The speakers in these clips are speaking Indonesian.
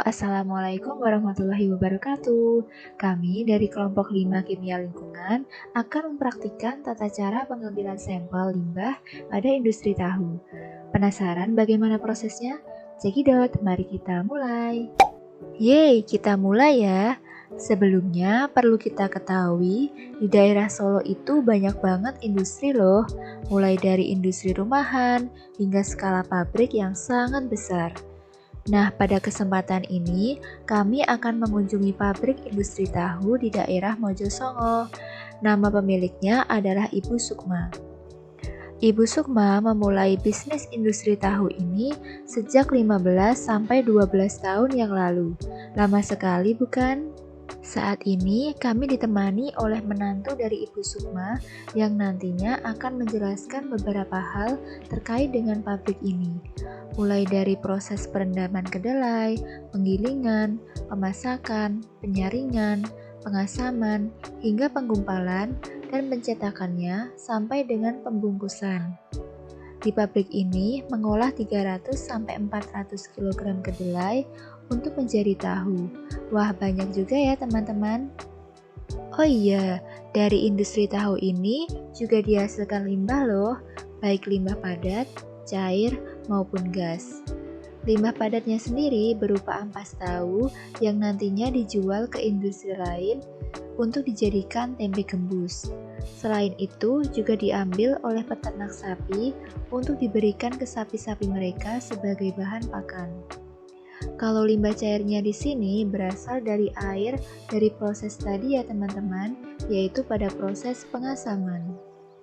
Assalamualaikum warahmatullahi wabarakatuh. Kami dari kelompok 5 Kimia Lingkungan akan mempraktikkan tata cara pengambilan sampel limbah pada industri tahu. Penasaran bagaimana prosesnya? Cekidot, mari kita mulai. Yeay, kita mulai ya. Sebelumnya perlu kita ketahui, di daerah Solo itu banyak banget industri loh, mulai dari industri rumahan hingga skala pabrik yang sangat besar. Nah, pada kesempatan ini, kami akan mengunjungi pabrik industri tahu di daerah Mojosongo. Nama pemiliknya adalah Ibu Sukma. Ibu Sukma memulai bisnis industri tahu ini sejak 15 sampai 12 tahun yang lalu. Lama sekali bukan? Saat ini kami ditemani oleh menantu dari Ibu Sukma yang nantinya akan menjelaskan beberapa hal terkait dengan pabrik ini. Mulai dari proses perendaman kedelai, penggilingan, pemasakan, penyaringan, pengasaman, hingga penggumpalan dan pencetakannya sampai dengan pembungkusan. Di pabrik ini mengolah 300-400 kg kedelai untuk menjadi tahu. Wah, banyak juga ya teman-teman. Oh iya, dari industri tahu ini juga dihasilkan limbah loh, baik limbah padat, cair, maupun gas. Limbah padatnya sendiri berupa ampas tahu yang nantinya dijual ke industri lain untuk dijadikan tempe gembus. Selain itu juga diambil oleh peternak sapi untuk diberikan ke sapi-sapi mereka sebagai bahan pakan. Kalau limbah cairnya di sini berasal dari air dari proses tadi ya teman-teman, yaitu pada proses pengasaman.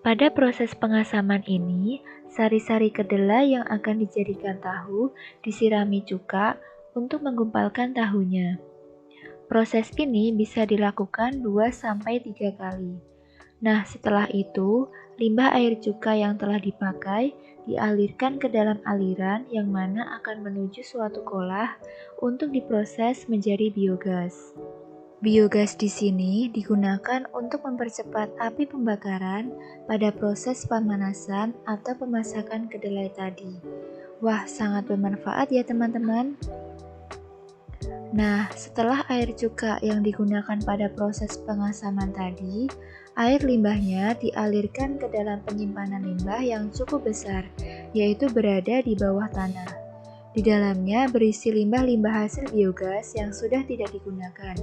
Pada proses pengasaman ini, sari-sari kedelai yang akan dijadikan tahu disirami cuka untuk menggumpalkan tahunya. Proses ini bisa dilakukan 2-3 kali. Nah, setelah itu, limbah air cuka yang telah dipakai dialirkan ke dalam aliran yang mana akan menuju suatu kolah untuk diproses menjadi biogas. Biogas di sini digunakan untuk mempercepat api pembakaran pada proses pemanasan atau pemasakan kedelai tadi. Wah, sangat bermanfaat ya teman-teman. Nah, setelah air cuka yang digunakan pada proses pengasaman tadi, air limbahnya dialirkan ke dalam penyimpanan limbah yang cukup besar, yaitu berada di bawah tanah. Di dalamnya berisi limbah-limbah hasil biogas yang sudah tidak digunakan,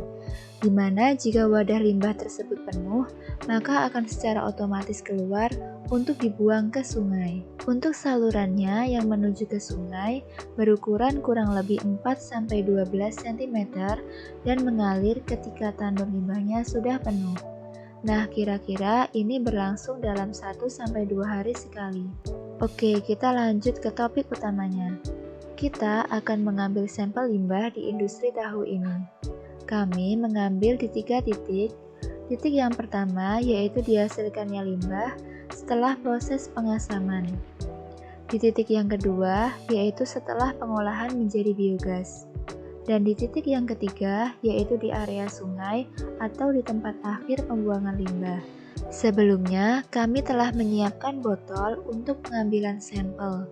di mana jika wadah limbah tersebut penuh, maka akan secara otomatis keluar untuk dibuang ke sungai. Untuk salurannya yang menuju ke sungai berukuran kurang lebih 4-12 cm dan mengalir ketika tandon limbahnya sudah penuh. Nah, kira-kira ini berlangsung dalam 1-2 hari sekali. Oke, kita lanjut ke topik utamanya. Kita akan mengambil sampel limbah di industri tahu ini. Kami mengambil di 3 titik. Titik yang pertama yaitu dihasilkannya limbah setelah proses pengasaman. Di titik yang kedua yaitu setelah pengolahan menjadi biogas. Dan di titik yang ketiga yaitu di area sungai atau di tempat akhir pembuangan limbah. Sebelumnya, kami telah menyiapkan botol untuk pengambilan sampel.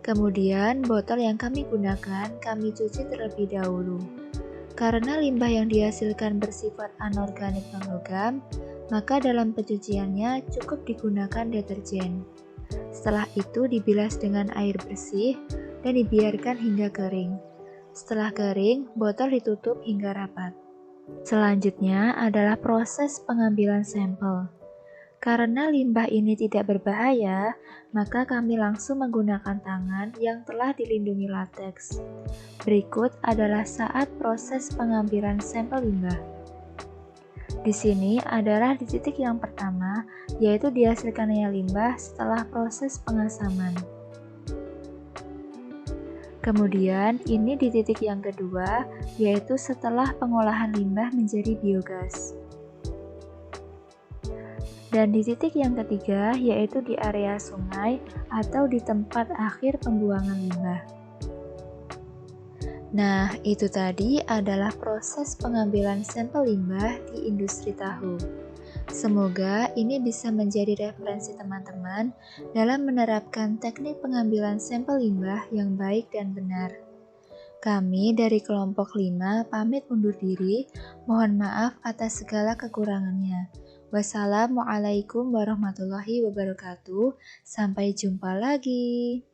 Kemudian, botol yang kami gunakan kami cuci terlebih dahulu. Karena limbah yang dihasilkan bersifat anorganik non-logam, maka dalam pencuciannya cukup digunakan deterjen. Setelah itu dibilas dengan air bersih dan dibiarkan hingga kering. Setelah kering, botol ditutup hingga rapat. Selanjutnya adalah proses pengambilan sampel. Karena limbah ini tidak berbahaya, maka kami langsung menggunakan tangan yang telah dilindungi lateks. Berikut adalah saat proses pengambilan sampel limbah. Di sini adalah di titik yang pertama, yaitu dihasilkannya limbah setelah proses pengasaman. Kemudian ini di titik yang kedua, yaitu setelah pengolahan limbah menjadi biogas. Dan di titik yang ketiga yaitu di area sungai atau di tempat akhir pembuangan limbah. Nah, itu tadi adalah proses pengambilan sampel limbah di industri tahu. Semoga ini bisa menjadi referensi teman-teman dalam menerapkan teknik pengambilan sampel limbah yang baik dan benar. Kami dari kelompok 5 pamit undur diri. Mohon maaf atas segala kekurangannya. Wassalamualaikum warahmatullahi wabarakatuh. Sampai jumpa lagi.